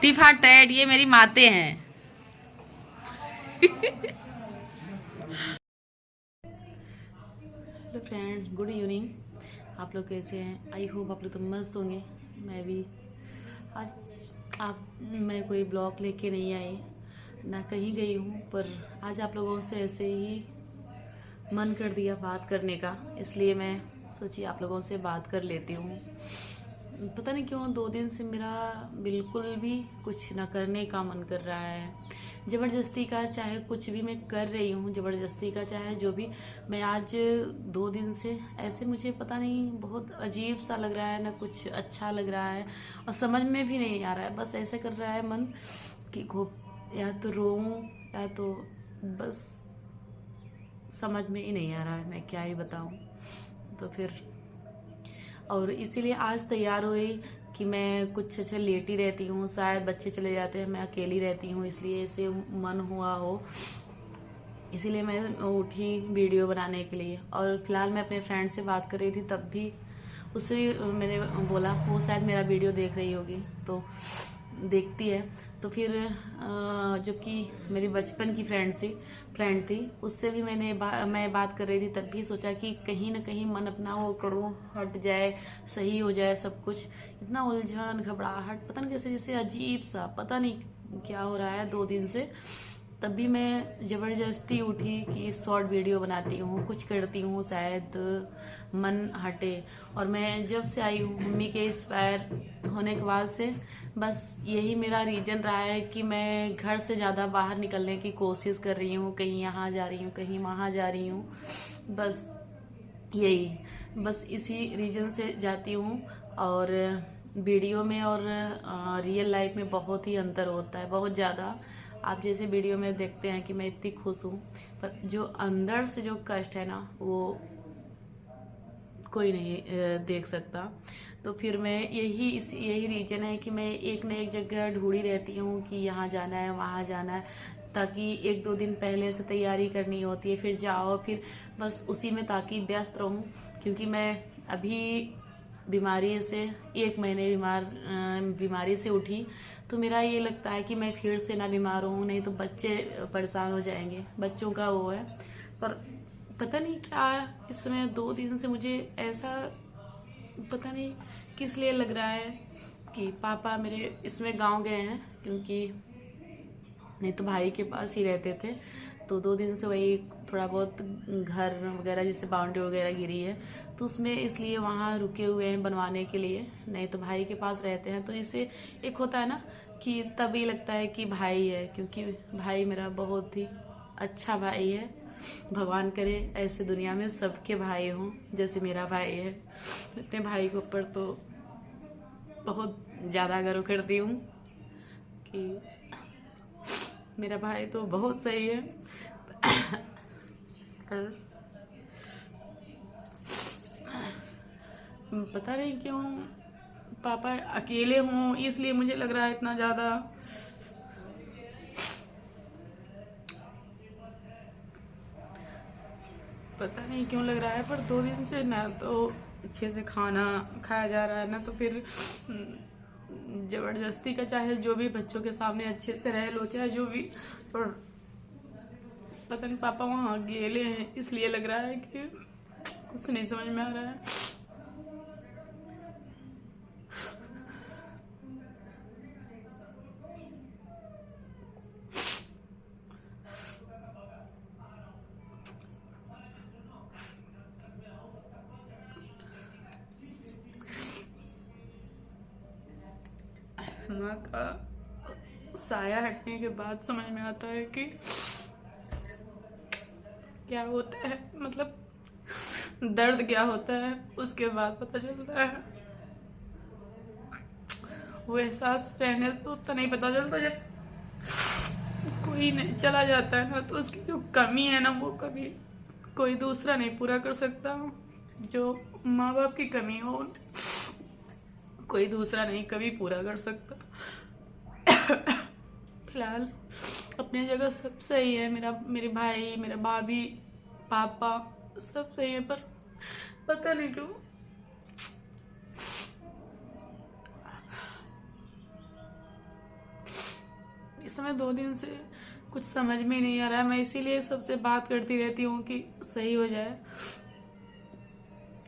TIFFA TET ये मेरी माते हैं। Hello friend, good evening. आप लोग कैसे हैं? आई होप आप लोग तो मस्त होंगे। मैं भी आज मैं कोई ब्लॉग लेके नहीं आई, ना कहीं गई हूँ, पर आज आप लोगों से ऐसे ही मन कर दिया बात करने का, इसलिए मैं सोची आप लोगों से बात कर लेती हूँ। पता नहीं क्यों 2 दिन से मेरा बिल्कुल भी कुछ ना करने का मन कर रहा है। ज़बरदस्ती का चाहे कुछ भी मैं कर रही हूँ, ज़बरदस्ती का चाहे जो भी, मैं आज 2 दिन से ऐसे मुझे पता नहीं बहुत अजीब सा लग रहा है, ना कुछ अच्छा लग रहा है और समझ में भी नहीं आ रहा है। बस ऐसे कर रहा है मन कि या तो रोऊं या तो बस समझ में ही नहीं आ रहा है, मैं क्या ही बताऊं। तो फिर और इसीलिए आज तैयार हुई कि मैं कुछ अच्छा लेट ही रहती हूँ, शायद बच्चे चले जाते हैं, मैं अकेली रहती हूँ, इसलिए ऐसे मन हुआ हो, इसीलिए मैं उठी वीडियो बनाने के लिए। और फिलहाल मैं अपने फ्रेंड से बात कर रही थी, तब भी उससे भी मैंने बोला, वो शायद मेरा वीडियो देख रही होगी, तो देखती है। तो फिर जो कि मेरी बचपन की फ्रेंड थी, उससे भी मैं बात कर रही थी, तब भी सोचा कि कहीं ना कहीं मन अपना वो करूँ, हट जाए, सही हो जाए सब कुछ। इतना उलझन घबराहट, पता नहीं कैसे, जैसे अजीब सा, पता नहीं क्या हो रहा है 2 दिन से। तब भी मैं ज़बरदस्ती उठी कि शॉर्ट वीडियो बनाती हूँ, कुछ करती हूँ, शायद मन हटे। और मैं जब से आई हूँ मम्मी के एक्सपायर होने के बाद से, बस यही मेरा रीज़न रहा है कि मैं घर से ज़्यादा बाहर निकलने की कोशिश कर रही हूँ, कहीं यहाँ जा रही हूँ, कहीं वहाँ जा रही हूँ, बस यही, बस इसी रीजन से जाती हूँ। और वीडियो में और रियल लाइफ में बहुत ही अंतर होता है, बहुत ज़्यादा। आप जैसे वीडियो में देखते हैं कि मैं इतनी खुश हूँ, पर जो अंदर से जो कष्ट है ना, वो कोई नहीं देख सकता। तो फिर मैं यही रीजन है कि मैं एक न एक जगह ढूंढी रहती हूँ कि यहाँ जाना है, वहाँ जाना है, ताकि 1-2 दिन पहले से तैयारी करनी होती है, फिर जाओ, फिर बस उसी में ताकि व्यस्त रहूँ। क्योंकि मैं अभी बीमारी से 1 महीने बीमारी से उठी, तो मेरा ये लगता है कि मैं फिर से ना बीमार हूँ, नहीं तो बच्चे परेशान हो जाएंगे, बच्चों का वो है। पर पता नहीं क्या, इस समय 2 दिन से मुझे ऐसा पता नहीं किस लिए लग रहा है कि पापा मेरे इसमें गांव गए हैं, क्योंकि नहीं तो भाई के पास ही रहते थे। तो 2 दिन से वही थोड़ा बहुत घर वगैरह जैसे बाउंड्री वगैरह गिरी है, तो उसमें इसलिए वहाँ रुके हुए हैं बनवाने के लिए, नहीं तो भाई के पास रहते हैं। तो इसे एक होता है ना कि तभी लगता है कि भाई है, क्योंकि भाई मेरा बहुत ही अच्छा भाई है। भगवान करे ऐसे दुनिया में सबके भाई हों जैसे मेरा भाई है। अपने भाई के ऊपर तो बहुत ज़्यादा गर्व करती हूँ कि मेरा भाई तो बहुत सही है। और पता नहीं क्यों पापा अकेले हों, इसलिए मुझे लग रहा है इतना ज़्यादा। पता नहीं क्यों लग रहा है, पर 2 दिन से ना तो अच्छे से खाना खाया जा रहा है, ना तो फिर जबरदस्ती का, चाहे जो भी बच्चों के सामने अच्छे से रह लो, चाहे जो भी। पर पता नहीं पापा वहाँ अकेले हैं, इसलिए लग रहा है कि कुछ नहीं समझ में आ रहा है। माँ का साया हटने के बाद समझ में आता है कि क्या होता है, मतलब दर्द क्या होता है, उसके बाद पता चलता है। वो एहसास रहने तो उतना नहीं पता चलता, जब कोई नहीं चला जाता है ना, तो उसकी जो कमी है ना, वो कभी कोई दूसरा नहीं पूरा कर सकता। जो माँ बाप की कमी हो, कोई दूसरा नहीं कभी पूरा कर सकता। फिलहाल अपनी जगह सब सही है, मेरे भाई, मेरा भाभी, पापा सब सही है, पर पता नहीं क्यों इस समय 2 दिन से कुछ समझ में नहीं आ रहा है। मैं इसीलिए सबसे बात करती रहती हूँ कि सही हो जाए।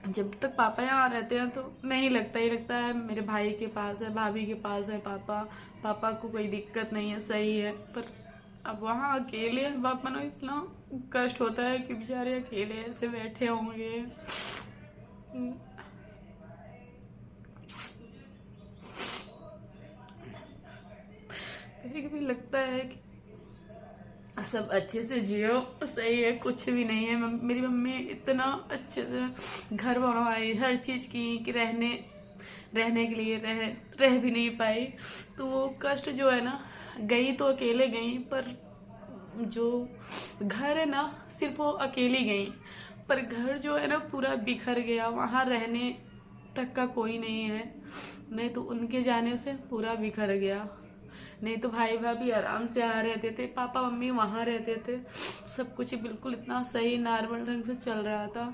जब तक पापा यहाँ रहते हैं तो नहीं लगता, ही लगता है मेरे भाई के पास है, भाभी के पास है पापा को कोई दिक्कत नहीं है, सही है। पर अब वहाँ अकेले बाप मनो इतना कष्ट होता है कि बेचारे अकेले ऐसे बैठे होंगे। कभी कभी लगता है कि सब अच्छे से जियो, सही है, कुछ भी नहीं है। मेरी मम्मी इतना अच्छे से घर बनवाई, हर चीज की कि रहने के लिए रह भी नहीं पाई। तो वो कष्ट जो है ना, गई तो अकेले गई, पर जो घर है ना सिर्फ वो अकेली गई, पर घर जो है ना पूरा बिखर गया। वहां रहने तक का कोई नहीं है, नहीं तो उनके जाने से पूरा बिखर गया। नहीं तो भाई भाभी आराम से यहाँ रहते थे, पापा मम्मी वहाँ रहते थे, सब कुछ बिल्कुल इतना सही नॉर्मल ढंग से चल रहा था।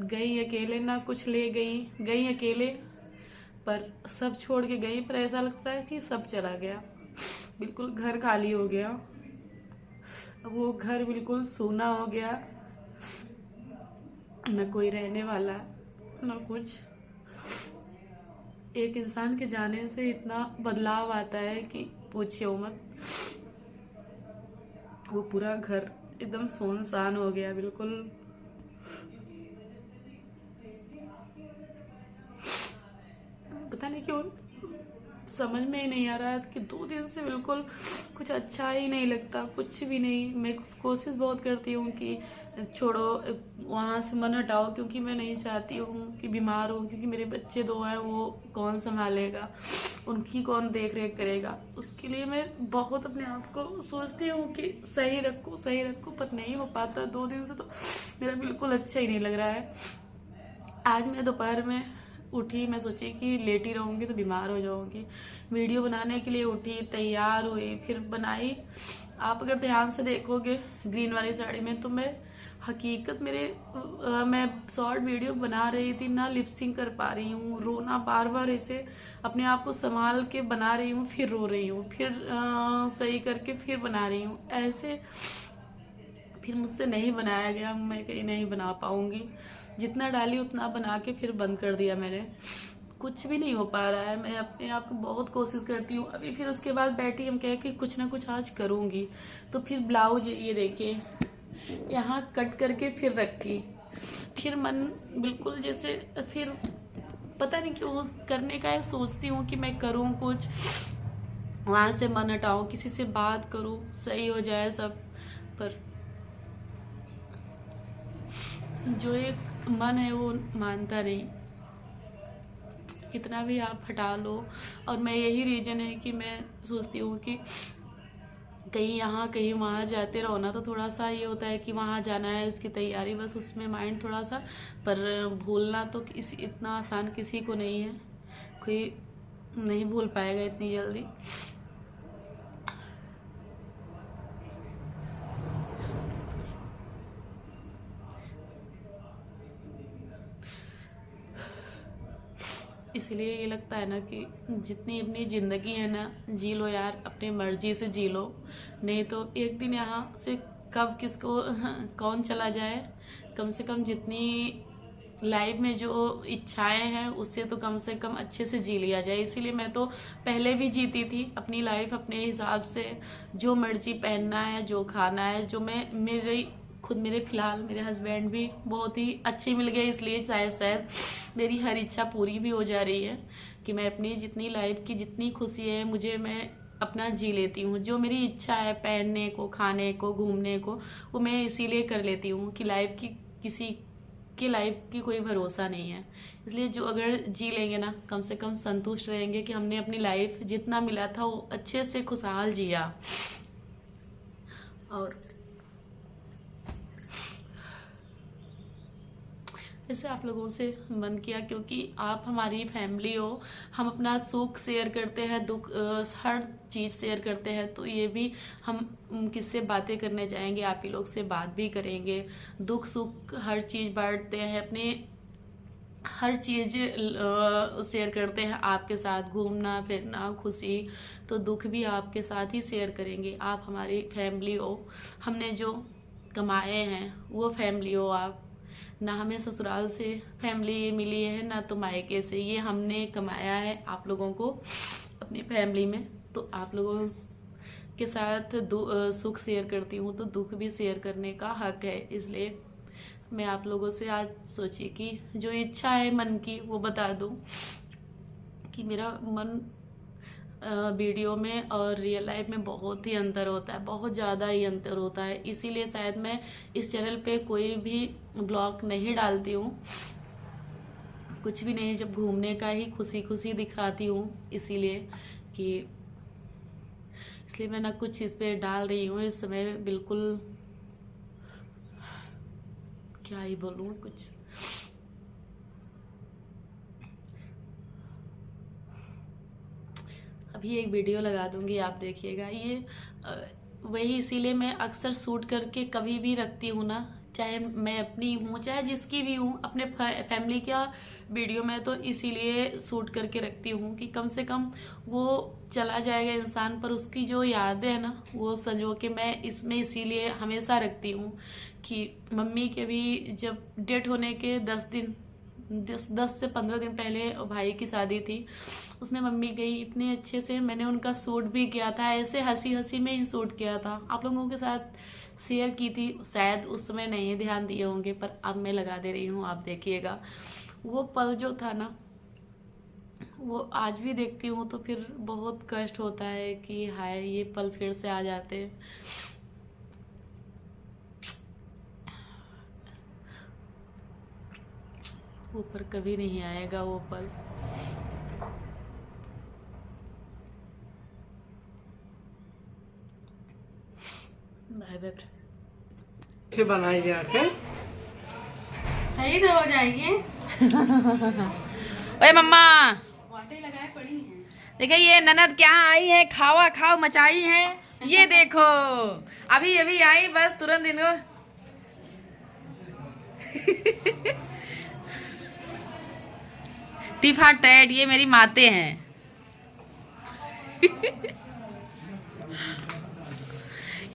गई अकेले, ना कुछ ले गई अकेले, पर सब छोड़ के गई। पर ऐसा लगता है कि सब चला गया, बिल्कुल घर खाली हो गया। अब वो घर बिल्कुल सूना हो गया, न कोई रहने वाला न कुछ। एक इंसान के जाने से इतना बदलाव आता है कि पूछियो मत। वो पूरा घर एकदम सुनसान हो गया बिल्कुल। पता नहीं क्यों समझ में ही नहीं आ रहा है कि 2 दिन से बिल्कुल कुछ अच्छा ही नहीं लगता, कुछ भी नहीं। मैं कोशिश बहुत करती हूँ कि छोड़ो, वहाँ से मन हटाओ, क्योंकि मैं नहीं चाहती हूँ कि बीमार हो, क्योंकि मेरे बच्चे 2 हैं, वो कौन संभालेगा, उनकी कौन देख रेख करेगा। उसके लिए मैं बहुत अपने आप को सोचती हूँ कि सही रखूँ, पर नहीं हो पाता। 2 दिन से तो मेरा बिल्कुल अच्छा ही नहीं लग रहा है। आज मैं दोपहर में उठी, मैं सोची कि लेटी रहूंगी तो बीमार हो जाऊंगी। वीडियो बनाने के लिए उठी, तैयार हुई, फिर बनाई। आप अगर ध्यान से देखोगे ग्रीन वाली साड़ी में, तो मैं हकीकत मैं शॉर्ट वीडियो बना रही थी ना, लिपसिंग कर पा रही हूँ, रोना बार बार ऐसे अपने आप को संभाल के बना रही हूँ, फिर रो रही हूँ, फिर सही करके फिर बना रही हूँ, ऐसे फिर मुझसे नहीं बनाया गया। मैं कहीं नहीं बना पाऊंगी, जितना डाली उतना बना के फिर बंद कर दिया मैंने। कुछ भी नहीं हो पा रहा है। मैं अपने आप को बहुत कोशिश करती हूँ। अभी फिर उसके बाद बैठी, हम कहे कि कुछ ना कुछ आज करूंगी, तो फिर ब्लाउज ये देखिए यहाँ कट करके फिर रखी, फिर मन बिल्कुल जैसे फिर पता नहीं क्यों करने का है, सोचती हूँ कि मैं करूँ कुछ, वहां से मन हटाऊं, किसी से बात करूं, सही हो जाए सब। पर जो एक मन है वो मानता नहीं, कितना भी आप हटा लो। और मैं यही रीजन है कि मैं सोचती हूँ कि कहीं यहाँ कहीं वहाँ जाते रहो ना, तो थोड़ा सा ये होता है कि वहाँ जाना है, उसकी तैयारी, बस उसमें माइंड थोड़ा सा। पर भूलना तो इतना आसान किसी को नहीं है, कोई नहीं भूल पाएगा इतनी जल्दी। इसलिए ये लगता है ना कि जितनी अपनी ज़िंदगी है ना, जी लो यार, अपनी मर्जी से जी लो। नहीं तो एक दिन यहाँ से कब किसको कौन चला जाए। कम से कम जितनी लाइफ में जो इच्छाएं हैं उससे तो कम से कम अच्छे से जी लिया जाए। इसीलिए मैं तो पहले भी जीती थी अपनी लाइफ अपने हिसाब से, जो मर्जी पहनना है, जो खाना है, जो मैं मेरे फिलहाल मेरे हस्बैंड भी बहुत ही अच्छे मिल गए, इसलिए शायद मेरी हर इच्छा पूरी भी हो जा रही है कि मैं अपनी जितनी लाइफ की जितनी खुशी है मुझे, मैं अपना जी लेती हूँ। जो मेरी इच्छा है पहनने को, खाने को, घूमने को, वो मैं इसीलिए कर लेती हूँ कि लाइफ की किसी की लाइफ की कोई भरोसा नहीं है। इसलिए जो अगर जी लेंगे ना, कम से कम संतुष्ट रहेंगे कि हमने अपनी लाइफ जितना मिला था वो अच्छे से खुशहाल जिया। और ऐसे आप लोगों से मन किया क्योंकि आप हमारी फैमिली हो, हम अपना सुख शेयर करते हैं, दुख हर चीज़ शेयर करते हैं। तो ये भी हम किससे बातें करने जाएंगे, आप ही लोग से बात भी करेंगे, दुख सुख हर चीज़ बांटते हैं, अपने हर चीज़ शेयर करते हैं आपके साथ, घूमना फिरना, खुशी, तो दुख भी आपके साथ ही शेयर करेंगे। आप हमारी फैमिली हो, हमने जो कमाए हैं वो फैमिली हो आप। ना हमें ससुराल से फैमिली मिली है, ना तो मायके से, ये हमने कमाया है आप लोगों को अपनी फैमिली में। तो आप लोगों के साथ सुख शेयर करती हूँ तो दुख भी शेयर करने का हक है। इसलिए मैं आप लोगों से आज सोची कि जो इच्छा है मन की वो बता दूं कि मेरा मन वीडियो में और रियल लाइफ में बहुत ही अंतर होता है, बहुत ज़्यादा ही अंतर होता है। इसीलिए शायद मैं इस चैनल पे कोई भी ब्लॉग नहीं डालती हूँ, कुछ भी नहीं, जब घूमने का ही खुशी खुशी दिखाती हूँ। इसलिए मैं ना कुछ इस पे डाल रही हूँ इस समय, बिल्कुल क्या ही बोलूँ कुछ। अभी एक वीडियो लगा दूंगी, आप देखिएगा। ये वही, इसीलिए मैं अक्सर शूट करके कभी भी रखती हूँ ना, चाहे मैं अपनी हूँ चाहे जिसकी भी हूँ, अपने फैमिली का वीडियो में तो इसीलिए शूट करके रखती हूँ कि कम से कम वो चला जाएगा इंसान, पर उसकी जो यादें हैं ना वो संजो के मैं इसमें इसीलिए हमेशा रखती हूँ कि मम्मी के भी जब डेट होने के 10 से 15 दिन पहले भाई की शादी थी, उसमें मम्मी गई इतने अच्छे से, मैंने उनका शूट भी किया था, ऐसे हंसी हंसी में ही शूट किया था, आप लोगों के साथ शेयर की थी। शायद उस समय नहीं ध्यान दिए होंगे, पर अब मैं लगा दे रही हूँ, आप देखिएगा। वो पल जो था ना, वो आज भी देखती हूँ तो फिर बहुत कष्ट होता है कि हाय ये पल फिर से आ जाते हैं। वो पर कभी नहीं आएगा वो पल। Bye bye. से बनाई जाके सही से हो जाएगी। ओए मम्मा, वाटे लगाए पड़ी हैं। देखिए ये ननद क्या आई है, खावा खाओ मचाई है। ये देखो अभी अभी आई, बस तुरंत इनको टिफा टैट, ये मेरी माते हैं।